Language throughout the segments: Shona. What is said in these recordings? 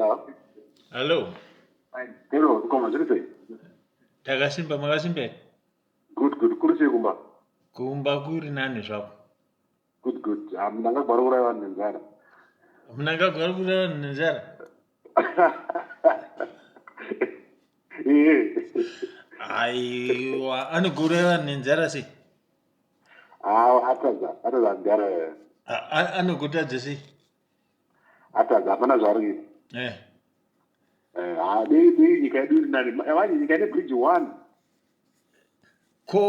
Hello. Hello. Hello, koma zviri sei? Takasimba makasimba here? Good. Kuri sei kumba? Kumba kuri nani zvako? Good. Ndangagwara kuuraya vanhu nenzara. Munangagwara kuuraya vanhu nenzara? Aiwa, anogouraya vanhu nenzara sei? Atadza kugara. Anogotadza sei? Atadza hapana zvaari kuita. Dei nyika yedu iri nani? Yavanye nyika ine bridge 1. Ko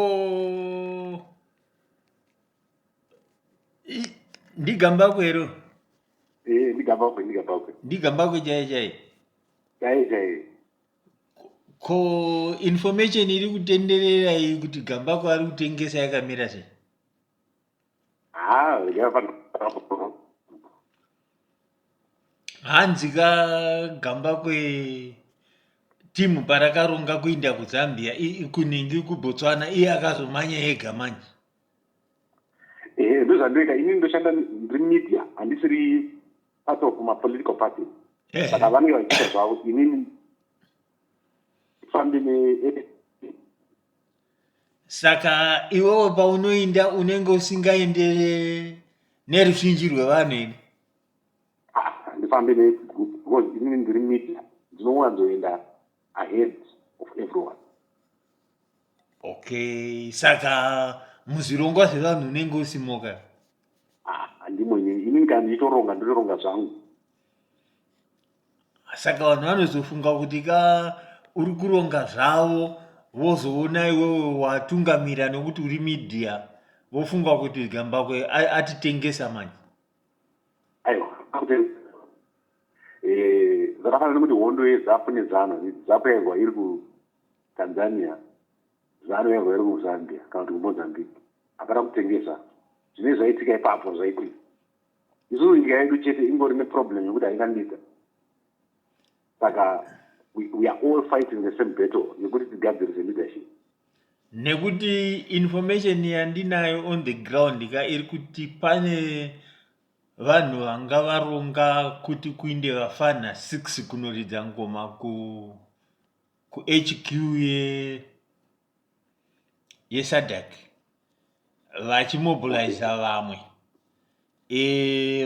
ndigambakwe ero? Ndigambakwe. Ndigambakwe chaiye. Chaiye. Ko information iri kutenderera iyi kuti Gambakwe ari kutengesa yakamira sei? Hanzi Gambakwe timu parakaronga kuinda kuZambia kuningi kuBotswana iye akazomanya ega manje. Ndozvandoita inini ndoshanda ndiri media handisiri part of mapolitical party. Saka vanenge vachiita zvavo inini fambi Saka iwewe paunoinda unenge usingaendere neruzhinji rwevanhu ine? Handifambi because inini ndiri media ndinowanzoenda ahead of everyone. Okay, saka muzvirongwa zvevanhu unenge usimoka? Handimo inini kana ndichitoronga ndinoronga zvangu. Saka vanhu vanozofunga kuti uri kuronga zvavo vozoona iwewe watungamira nokuti uri media vofunga kuti Gambakwe atitengesa manje. Aiwa, zvakafanana nekuti hondo yeZAPU neZANU. ZAPU yairwa iri kuTanzania, ZANU yairwa iri kuZambia kana kuti kuMozambique. Hapana kutengesa. Zvine zvaitika ipapo zvaitika. Isusu nyika yedu chete ingori neproblem yekuti hainganisa. Saka we are all fighting the same battle yekuti tigadzirise leadership. Nekuti information yandinayo on the ground iri kuti pane vanhu vanga varonga kuti kuinde vafana 6 kunoridza ngoma ku HQ yeSADC vachimobilize vamwe.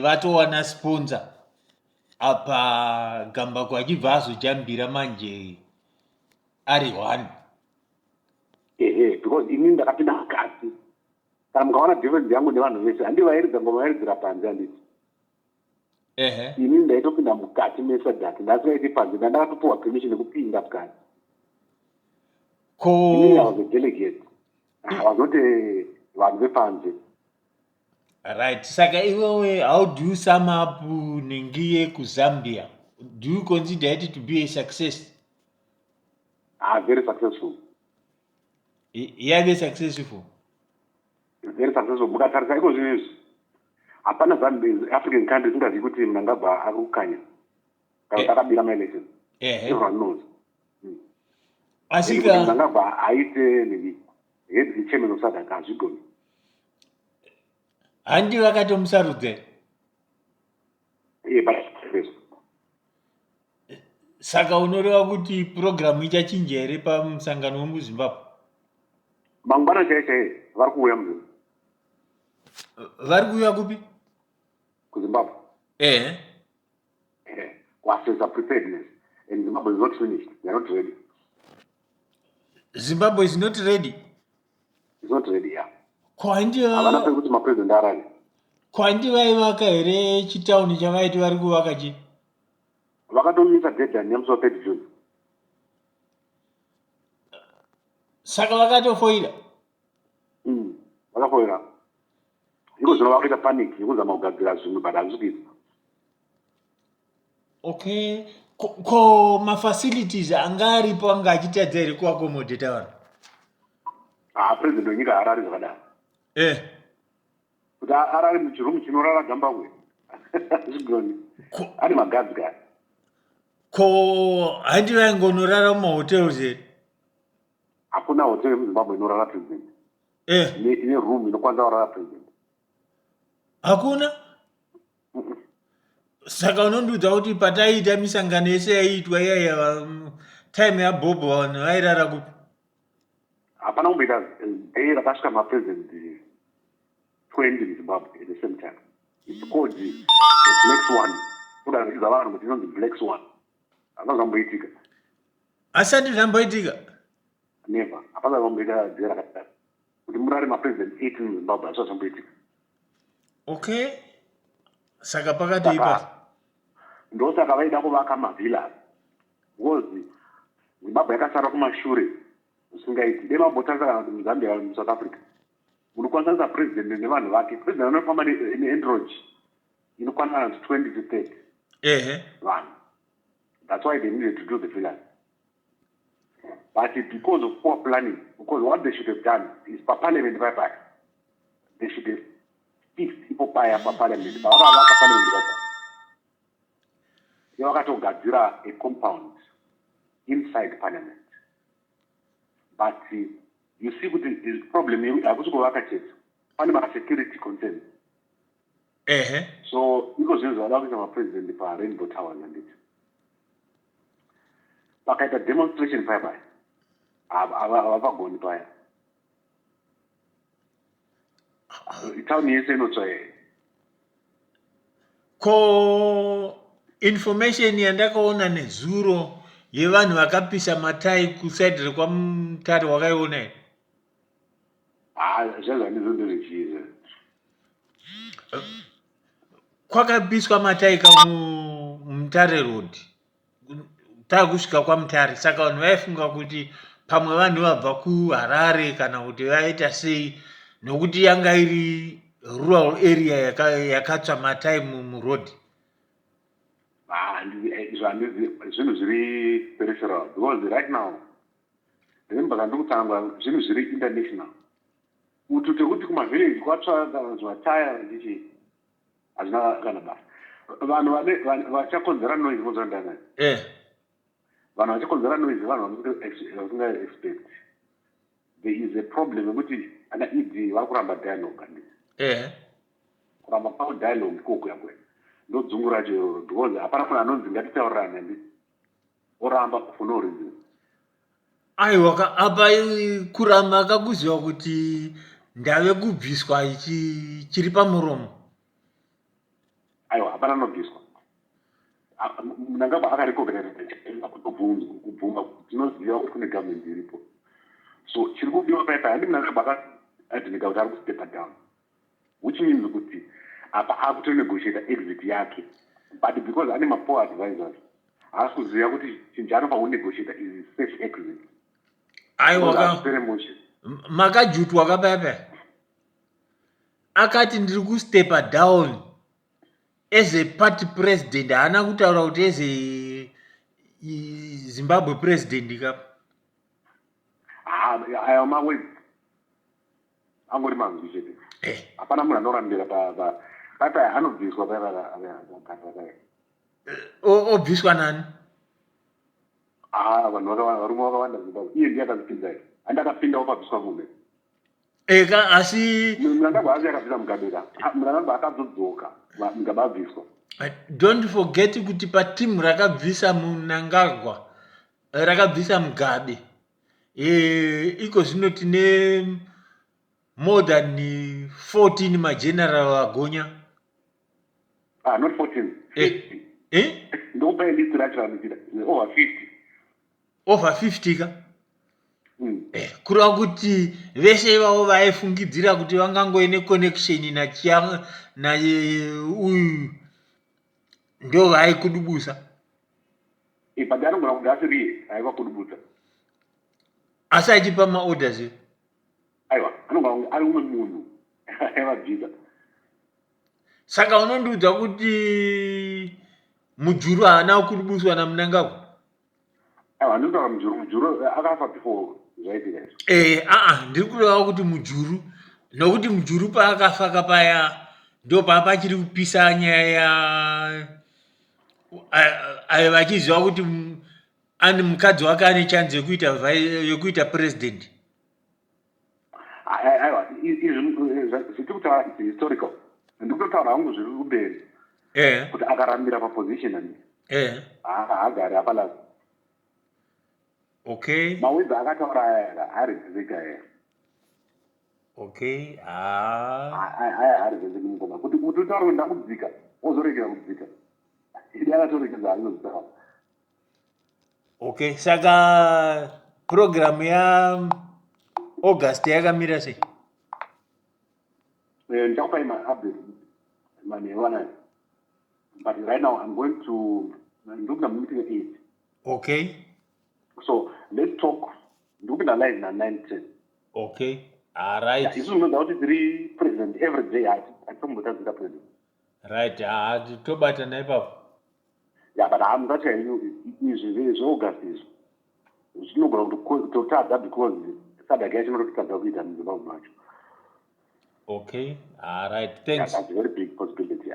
Vatowana sponsor apa Gambakwe achibva azojambira manje ari 1. Because inini ndakapinda mukati. Kana mukaona difference yangu nevanhu vese handivairidza ngoma vairidzira panze handiti. Inini ndaitopinda mukati meSADC ndasingaiti panze ndakatopiwa permission yekupinda mukati. Inini I was a delegate. I was not vanhu vepanze. Right. Saka iwewe, how do you sum up Ningie kuZambia? Do you consider it to be a success? Very successful. Yave successful? Very successful. Mukatarisa iko zvinhu izvi. Hapana African countries ingazivi kuti Mnangagwa ari kukanya. Kana takabira maelection. Everyone knows. Asika Mnangagwa aite head chairman of SADC hazvigoni. Handi vakatomusarudza. Saka unoreva kuti program ichachinja here pamusangano wemuZimbabwe? Mangwana chaiye vari kuuya muZimbabwe. Vari kuuya kupi? KuZimbabwe. Kuassess preparedness. And Zimbabwe is not finished. They are not ready. Zimbabwe is not ready? It's not ready, yeah. Havana pekuti mapresident arani. Kwandi vaivaka here chitauni chavaiti vari kuvaka chi? Vakatomisa deadline yamusi wa30 June. Saka vakatofoira? Vakafoira. Iko zvino vakaita panic yekuzama kugadzira zvimwe but hazvisi kuita. Okay. Ko mafacilities anga aripo anga achitadza here kuaccommodata vanhu? President wenyika haarari zvakadaro. Kuti arari muchirumu chinorara Gambakwe. Zvigoni. Ari magadzi kare. Ko handi vaingonorara mumahotels here? Hakuna hotel muZimbabwe inorara president. Ine room inokwanisa kurara president. Hakuna? Saka unondiudza kuti pataiita misangano yese yaiitwa iyaya time yaBobho vanhu vairara kupi? hapana kumboita day rakasvika mapresident 20 muzimbabwe at the same time. It's called the black swan. Kudaziza vanhu kuti inonzi black swan. Hakazamboitika. Asati zvamboitika? Never. Hapana kumboita day rakadaro. Kuti murare mapresident 18 muzimbabwe hazvazamboitika. Okay. Saka pakati ipa. Ndosaka vaida kuvaka mavillas. Because Zimbabwe yakasara kumashure. Usingaiti. Dema botanza kana muZambia kana muSouth Africa. Unokwanisa president nevanhu vake. President anofamba neandroid. Inokwana 20 to 30. Vanhu. That's why they needed to do the villas. But because of poor planning, because what they should have done is for parliament by they should have fixed people by parliament. They wakatogadzira a compound inside parliament. But you see what the problem is, hakusi kuvaka chete. Pane security concerns. So because there's a lot of president for Rainbow Tower and it. Pakaita demonstration bye. Avagoni paya. Itauni yese inotsvaye. Ko information yandakaona nezuro yevanhu vakapisa matai kusaidi rekwamutare wakaiona here? Zvazvandizondozvichiza. Kwakapiswa matai kamutare road takusvika kwaMutare, saka vanhu vaifunga kuti pamwe vanhu vabva kuHarare kana kuti vaita sei, nokuti yanga iri rural area yakatsva matai muroad. Zvinhu zviri peripheral because right now remember kandokutanga zvinhu zviri international. Utu tekuti kumavillage kwatsva zvataya ndichi hazvina kana basa. Vanhu vachakonzera noise muzondana. Vanhu vachakonzera noise vanhu vasinga expect. There is a problem yekuti ana idi vakuramba dialogue kandi. Kuramba pavo dialogue koko yakwe. Ndodzungura chero because hapana kuna anonzi ngatitaurirane ndi. Oramba for no reason. Aiwa apa kuramba akakuziva kuti ndave kubviswa ichi chiri pamuromo. Aiwa hapana nobviswa. Munangaba akarecognized kubvuma tinoziva kuti kune government iripo. So chiri kudiwa paipa handi munangaba akadhinika kuti ari kustep down. Which means kuti apa akutonegotiate exit yake. But because ane mapoor advisors, haasi kuziva kuti chinhu chaanopa kunegotiate is safe exit. Aiwa makajutwa kapaipa. Akati ndiri kustepa down as a party president, haana kutaura kuti as a Zimbabwe president kapa. Ayo mawezi angori manzwi chete. Hapana munhu anorambira paipa anobviswa paipa. Obviswa nani? Vanhu varume vakawanda Zimbabwe. Iye ndiye akazvipinza here. Handakapindawo pabviswa munhu. Eka asi Mnangagwa hazi akabvisa Mugabe. Mnangagwa akazodzoka Mugabe abviswa. Don't forget kuti patimu rakabvisa Mnangagwa rakabvisa Mugabe. Iko zvino tine more than 14 mageneral agonya. Not 14. 50. Ndokupa list racho vanopinda. Over 50. Over 50 ka? Kureva kuti vese ivavo vaifungidzira kuti vangangove neconnection uyu ndo vaikudubusa. But anogona kuti asiriye aiva kudubusa. Asi achipa maorders. Aiwa, anogona ari umwe munhu aivabvisa. Saka unondiudza kuti Mujuru haana kudubuswa naMnangagwa? Aiwa, ndinotaura Mujuru akafa before zvaitika izvo. Ndiri kureva kuti Mujuru, nokuti Mujuru paakafa kapaya ndo pachiri kupisa nyaya vachiziva kuti ane mukadzi wake ane chance yekuita president. Aiwa, zvitiri kutaura historical. Ndiri kutotaura hangu zviri kumberi. kuti akarambira paposition ani haagari apalazi. Okay. Mawedzi akataura aya haaredzezeka aya. Okay. Aya haaredzezeki mukoma kuti utaure kuti ndakudzika wozorekera kudzika. Idi akatorekeza anodzika. Okay, saka program ya August yakamira sei? Ndichakupai ma-update manewana. But right now I'm going to ndikuda meeting at 8. Okay. So let's talk. Ndikuda live na 9:10. Okay. All right. Isu unoda kuti tiri present every day atimbotadzika present. Right. Tobatana ipapo. Yeah, but I'm not telling you izvi August izvi. Zvinogona kutotadza because sadaka yacho inototadza kuita muZimbabwe macho. Okay. All right. Thanks. Yeah, that's a very big possibility.